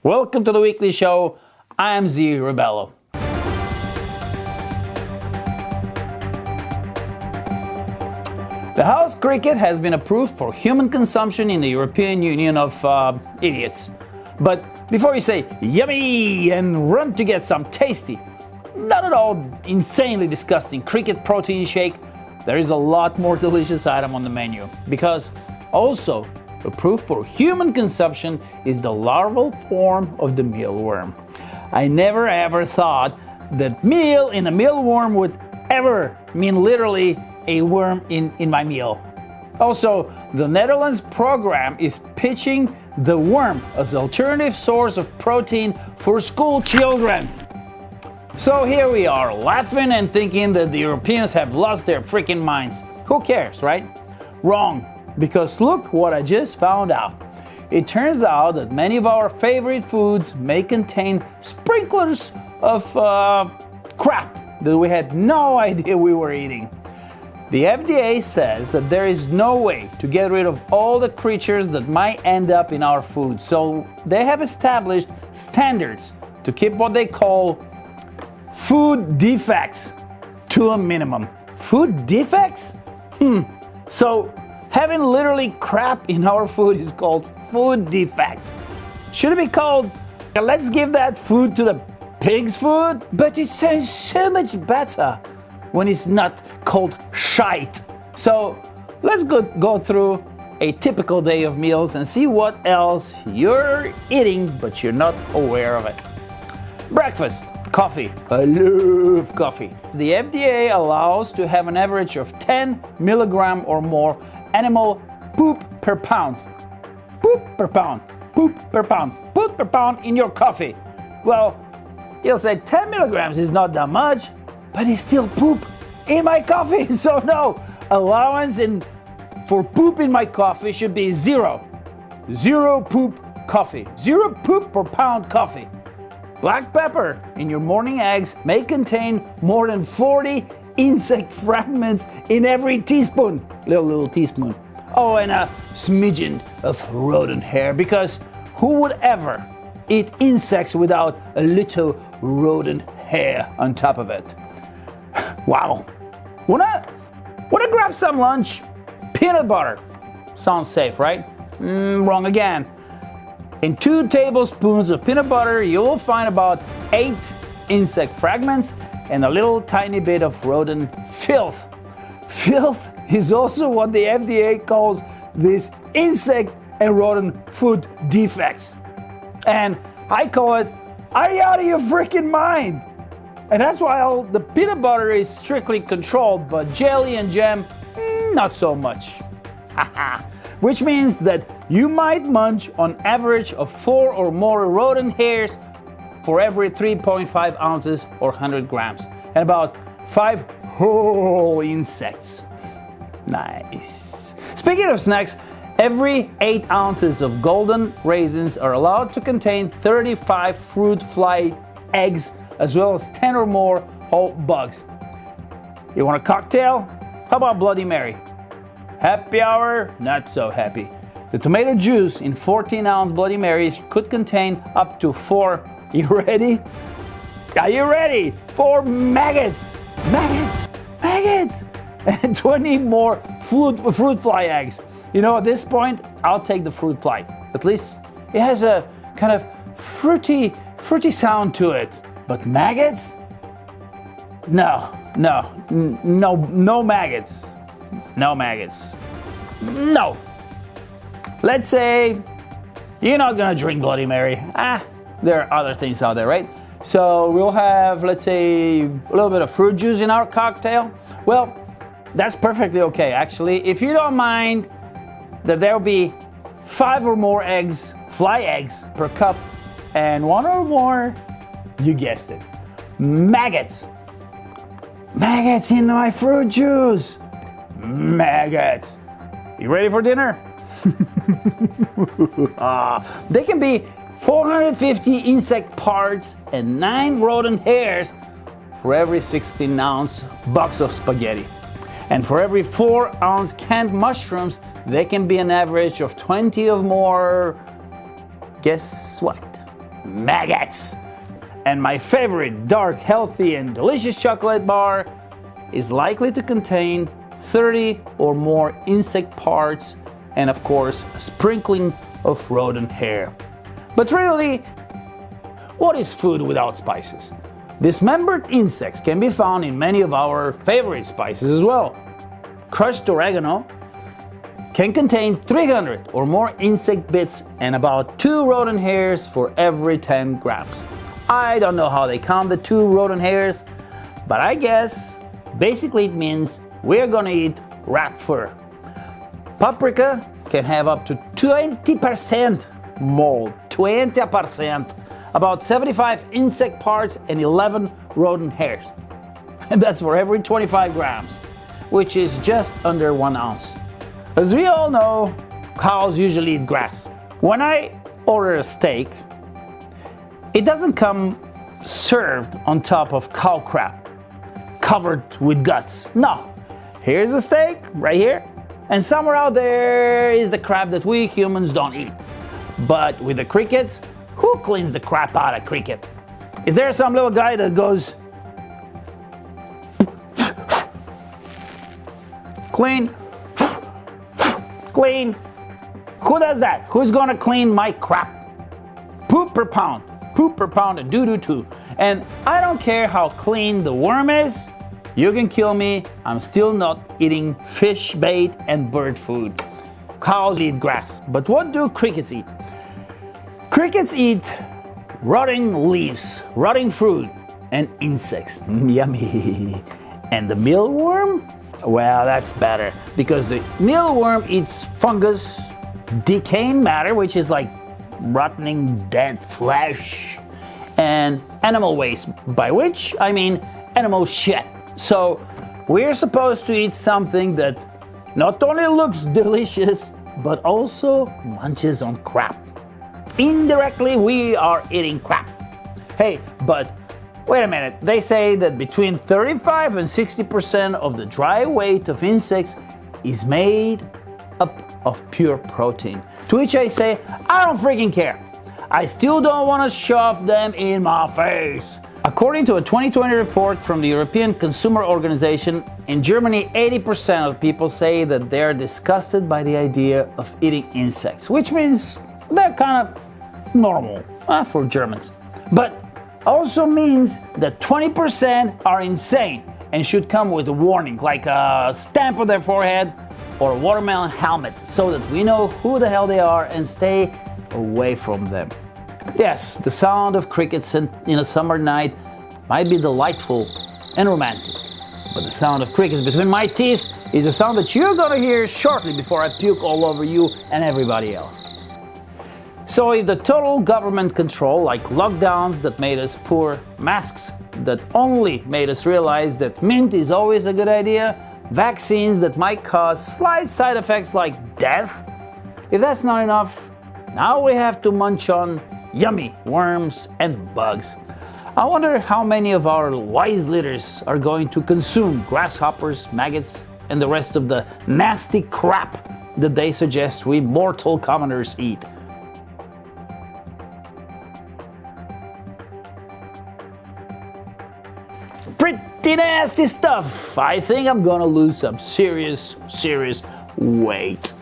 Welcome to the weekly show. I am Z Rebello. The house cricket has been approved for human consumption in the European Union of idiots. But before you say yummy and run to get some tasty, not at all insanely disgusting cricket protein shake, there is a lot more delicious item on the menu. Because also approved for human consumption is the larval form of the mealworm. I never ever thought that meal in a mealworm would ever mean literally a worm in my meal. Also, the Netherlands program is pitching the worm as an alternative source of protein for school children. So here we are, laughing and thinking that the Europeans have lost their freaking minds. Who cares, right? Wrong. Because look what I just found out. It turns out that many of our favorite foods may contain sprinklers of crap that we had no idea we were eating. The FDA says that there is no way to get rid of all the creatures that might end up in our food. So they have established standards to keep what they call food defects to a minimum. Food defects? So having literally crap in our food is called food defect. Should it be called, let's give that food to the pig's food? But it sounds so much better when it's not called shite. So let's go through a typical day of meals and see what else you're eating but you're not aware of it. Breakfast. Coffee. I love coffee. The FDA allows to have an average of 10 milligram or more animal poop per pound. Poop per pound. Poop per pound. Poop per pound in your coffee. Well, you'll say 10 milligrams is not that much, but it's still poop in my coffee. So no, allowance for poop in my coffee should be zero. Zero poop coffee. Zero poop per pound coffee. Black pepper in your morning eggs may contain more than 40 insect fragments in every teaspoon. Little teaspoon. Oh, and a smidgen of rodent hair, because who would ever eat insects without a little rodent hair on top of it? Wow. Wanna grab some lunch? Peanut butter. Sounds safe, right? Wrong again. In 2 tablespoons of peanut butter, you will find about 8 insect fragments and a little tiny bit of rodent filth. Filth is also what the FDA calls these insect and rodent food defects. And I call it, are you out of your freaking mind? And that's why all the peanut butter is strictly controlled, but jelly and jam, not so much. Which means that you might munch on average of 4 or more rodent hairs for every 3.5 ounces or 100 grams, and about 5 whole insects. Nice. Speaking of snacks, every 8 ounces of golden raisins are allowed to contain 35 fruit fly eggs, as well as 10 or more whole bugs. You want a cocktail? How about Bloody Mary? Happy hour? Not so happy. The tomato juice in 14-ounce Bloody Marys could contain up to 4, you ready? Are you ready? 4 maggots! Maggots! And 20 more fruit fly eggs. You know, at this point, I'll take the fruit fly. At least it has a kind of fruity sound to it. But maggots? No maggots. No maggots. No. Let's say you're not gonna drink Bloody Mary. There are other things out there, right? So we'll have, let's say, a little bit of fruit juice in our cocktail. Well, that's perfectly okay, actually. If you don't mind that there'll be 5 or more eggs, fly eggs per cup, and 1 or more, you guessed it, maggots. Maggots in my fruit juice. Maggots. You ready for dinner? They can be 450 insect parts and 9 rodent hairs for every 16-ounce box of spaghetti. And for every 4-ounce canned mushrooms, they can be an average of 20 or more. Guess what? maggots. And my favorite dark, healthy, and delicious chocolate bar is likely to contain 30 or more insect parts and, of course, a sprinkling of rodent hair. But really, what is food without spices? Dismembered insects can be found in many of our favorite spices as well. Crushed oregano can contain 300 or more insect bits and about 2 rodent hairs for every 10 grams. I don't know how they count the 2 rodent hairs, but I guess basically it means we're gonna eat rat fur. Paprika can have up to 20% mold, 20%, about 75 insect parts and 11 rodent hairs. And that's for every 25 grams, which is just under 1 ounce. As we all know, cows usually eat grass. When I order a steak, it doesn't come served on top of cow crap, covered with guts. No, here's a steak right here, and somewhere out there is the crap that we humans don't eat. But with the crickets, who cleans the crap out of cricket? Is there some little guy that goes clean, clean? Who does that? Who's gonna clean my crap? Poop per pound and doo-doo too. And I don't care how clean the worm is, you can kill me, I'm still not eating fish bait and bird food. Cows eat grass. But what do crickets eat? Crickets eat rotting leaves, rotting fruit, and insects. Yummy. And the mealworm? Well, that's better, because the mealworm eats fungus, decaying matter, which is like rotting dead flesh, and animal waste, by which I mean animal shit. So we're supposed to eat something that not only looks delicious, but also munches on crap. Indirectly, we are eating crap. Hey, but wait a minute. They say that between 35 and 60% of the dry weight of insects is made up of pure protein. To which I say, I don't freaking care. I still don't want to shove them in my face. According to a 2020 report from the European Consumer Organization, in Germany, 80% of people say that they're disgusted by the idea of eating insects, which means they're kind of normal for Germans. But also means that 20% are insane and should come with a warning, like a stamp on their forehead or a watermelon helmet, so that we know who the hell they are and stay away from them. Yes, the sound of crickets in a summer night might be delightful and romantic, but the sound of crickets between my teeth is a sound that you're gonna hear shortly before I puke all over you and everybody else. So if the total government control, like lockdowns that made us poor, masks that only made us realize that mint is always a good idea, vaccines that might cause slight side effects like death, if that's not enough, now we have to munch on yummy worms and bugs. I wonder how many of our wise leaders are going to consume grasshoppers, maggots, and the rest of the nasty crap that they suggest we mortal commoners eat. Pretty nasty stuff. I think I'm gonna lose some serious weight.